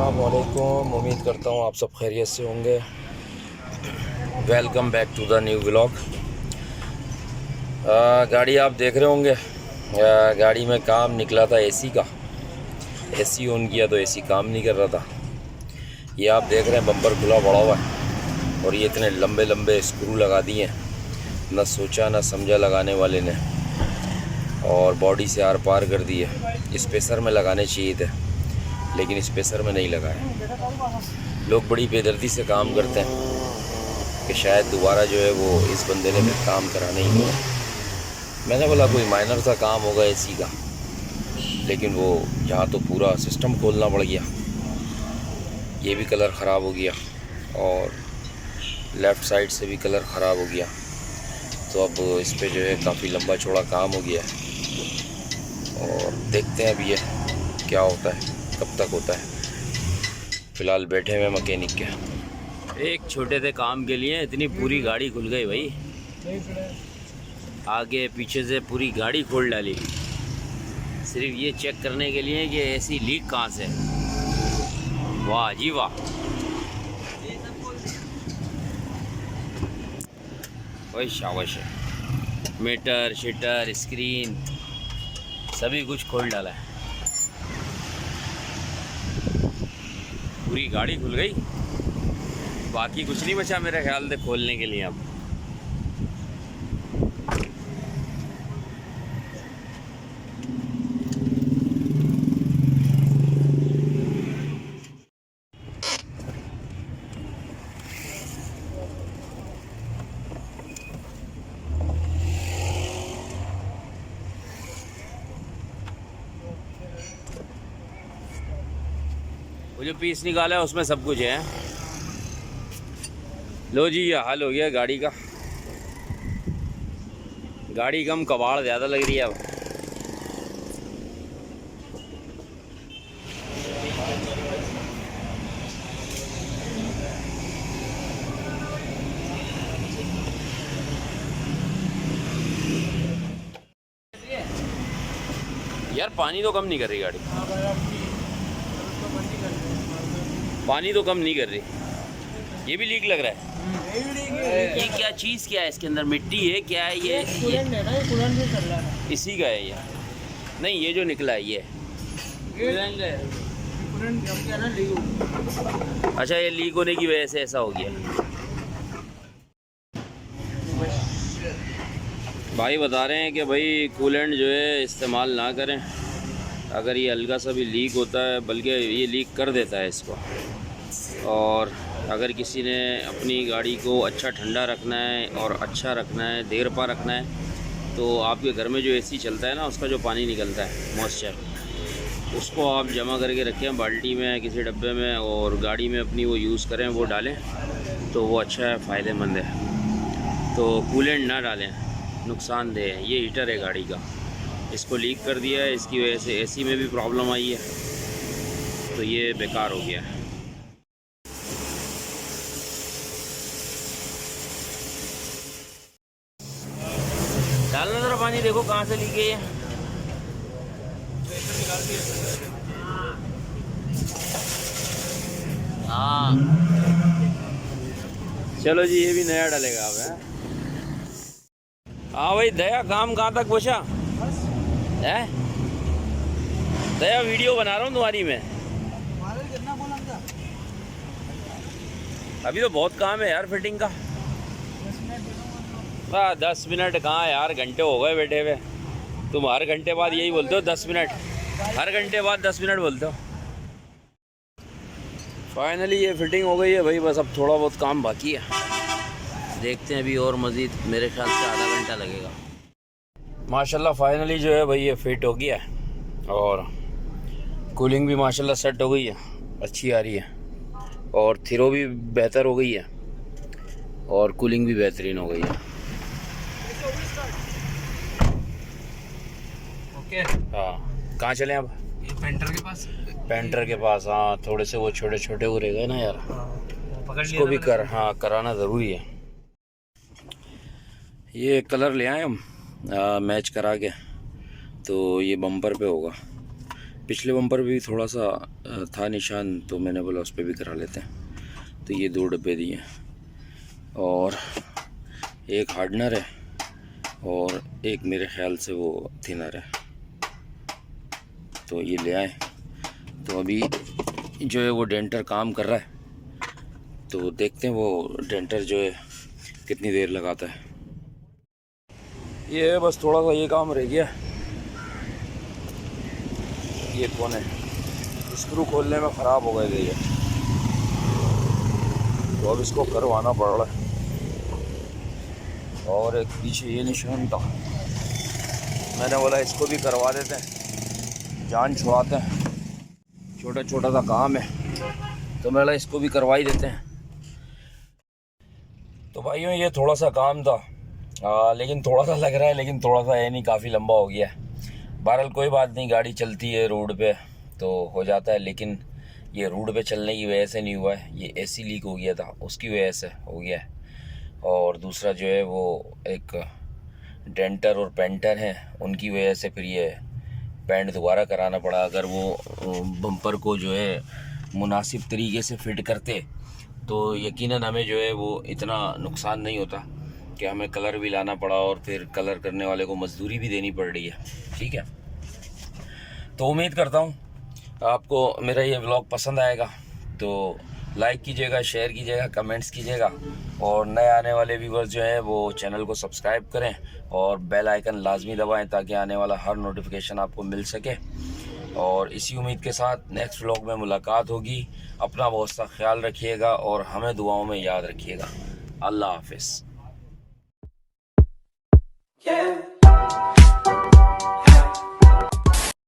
अस्सलाम वालेकुम। उम्मीद करता हूँ आप सब खैरियत से होंगे। Welcome back to the new vlog. गाड़ी आप देख रहे होंगे, गाड़ी में काम निकला था एसी का। एसी ऑन किया तो एसी काम नहीं कर रहा था। ये आप देख रहे हैं बम्पर खुला पड़ा हुआ है और ये इतने लंबे लंबे स्क्रू लगा दिए हैं, ना सोचा ना समझा लगाने वाले ने, और बॉडी से आर पार कर दिए। स्पेसर में लगाने चाहिए थे लेकिन स्पेसर में नहीं लगाए। लोग बड़ी बेदर्दी से काम करते हैं कि शायद दोबारा जो है वो इस बंदे ने फिर काम कराना ही नहीं। मैंने बोला कोई माइनर सा काम होगा एसी का, लेकिन वो यहाँ तो पूरा सिस्टम खोलना पड़ गया। ये भी कलर ख़राब हो गया और लेफ़्ट साइड से भी कलर ख़राब हो गया। तो अब इस पे जो है काफ़ी लंबा चौड़ा काम हो गया है और देखते हैं अभी ये क्या होता है, कब तक होता है। फ़िलहाल बैठे हुए मैकेनिक के एक छोटे से काम के लिए इतनी पूरी गाड़ी खुल गई भाई। आगे पीछे से पूरी गाड़ी खोल डाली सिर्फ ये चेक करने के लिए कि एसी लीक कहाँ से। वाह जी वाह। वही शाबाश है। मीटर शीटर स्क्रीन सभी कुछ खोल डाला है। पूरी गाड़ी खुल गई, बाकी कुछ नहीं बचा मेरे ख्याल से खोलने के लिए अब। वो जो पीस निकाला है उसमें सब कुछ है। लो जी, ये हाल हो गया गाड़ी का। गाड़ी कम कबाड़ ज़्यादा लग रही है अब। यार पानी तो कम नहीं कर रही गाड़ी, पानी तो कम नहीं कर रही। ये भी लीक लग रहा है। ये क्या चीज़ क्या है इसके अंदर? मिट्टी है क्या है ये? कूलेंट है ना, ये कूलेंट से चल रहा है। इसी का है ये? नहीं, ये जो निकला है ये कूलेंट है। कूलेंट जम गया ना, लीक हो गया। अच्छा, ये लीक होने की वजह से ऐसा हो गया। भाई बता रहे हैं कि भाई कूलेंट जो है इस्तेमाल ना करें। अगर ये हल्का सा भी लीक होता है, बल्कि ये लीक कर देता है इसको। और अगर किसी ने अपनी गाड़ी को अच्छा ठंडा रखना है और अच्छा रखना है, देर पा रखना है, तो आपके घर में जो एसी चलता है ना, उसका जो पानी निकलता है मॉइस्चर, उसको आप जमा करके रखें बाल्टी में, किसी डब्बे में, और गाड़ी में अपनी वो यूज़ करें, वो डालें तो वो अच्छा है, फ़ायदेमंद है। तो कूलेंट ना डालें, नुकसानदेह है। ये हीटर है गाड़ी का, इसको लीक कर दिया है, इसकी वजह से एसी में भी प्रॉब्लम आई है, तो ये बेकार हो गया है। डालना ज़रा पानी, देखो कहाँ से लीक है ये। हाँ चलो जी, ये भी नया डालेगा अब है। हाँ भाई दया, काम कहाँ तक पहुँचा है? दया, वीडियो बना रहा हूँ तुम्हारी मैं। अभी तो बहुत काम है यार फिटिंग का। 10 मिनट कहाँ यार, घंटे हो गए बैठे हुए। तुम हर घंटे बाद यही बोलते हो 10 मिनट, हर घंटे बाद 10 मिनट बोलते हो। फाइनली ये फिटिंग हो गई है भाई, बस अब थोड़ा बहुत काम बाकी है। देखते हैं अभी, और मज़ीद मेरे ख्याल से आधा घंटा लगेगा। माशाल्लाह फाइनली जो है भाई ये फिट हो गया है और कूलिंग भी माशाल्लाह सेट हो गई है, अच्छी आ रही है, और थ्रो भी बेहतर हो गई है और कूलिंग भी बेहतरीन हो गई है। ओके, हाँ कहाँ चलें अब? ये पेंटर के पास। पेंटर के पास, हाँ थोड़े से वो छोटे छोटे वो रह गए ना यार, उसको भी कराना ज़रूरी है। ये कलर ले आए हम मैच करा के, तो ये बम्पर पे होगा। पिछले बम्पर भी थोड़ा सा था निशान, तो मैंने बोला उस पर भी करा लेते हैं। तो ये 2 डब्बे दिए और एक हार्डनर है और एक मेरे ख्याल से वो थिनर है, तो ये ले आए। तो अभी जो है वो डेंटर काम कर रहा है, तो देखते हैं वो डेंटर जो है कितनी देर लगाता है। ये बस थोड़ा सा ये काम रह गया। ये कौन है, स्क्रू खोलने में ख़राब हो गए थे ये, तो अब इसको करवाना पड़ रहा है। और एक पीछे ये निशान था, मैंने बोला इसको भी करवा देते हैं, जान छुड़ाते हैं। छोटा छोटा सा काम है, तो मैं बोला इसको भी करवा ही देते हैं। तो भाइयों ये थोड़ा सा काम था, लेकिन थोड़ा सा लग रहा है, लेकिन थोड़ा सा है नहीं, काफ़ी लंबा हो गया है। बहरहाल कोई बात नहीं, गाड़ी चलती है रोड पे तो हो जाता है, लेकिन ये रोड पे चलने की वजह से नहीं हुआ है, ये एसी लीक हो गया था उसकी वजह से हो गया है। और दूसरा जो है वो एक डेंटर और पेंटर हैं, उनकी वजह से फिर ये पेंट दोबारा कराना पड़ा। अगर वो बम्पर को जो है मुनासिब तरीके से फिट करते तो यकीनन हमें जो है वो इतना नुकसान नहीं होता कि हमें कलर भी लाना पड़ा और फिर कलर करने वाले को मजदूरी भी देनी पड़ रही है। ठीक है, तो उम्मीद करता हूँ आपको मेरा ये व्लॉग पसंद आएगा, तो लाइक कीजिएगा, शेयर कीजिएगा, कमेंट्स कीजिएगा, और नए आने वाले व्यूवर्स जो हैं वो चैनल को सब्सक्राइब करें और बेल आइकन लाजमी दबाएं ताकि आने वाला हर नोटिफिकेशन आपको मिल सके। और इसी उम्मीद के साथ नेक्स्ट व्लॉग में मुलाकात होगी। अपना बहुत सा ख्याल रखिएगा और हमें दुआओं में याद रखिएगा। अल्लाह हाफिज़।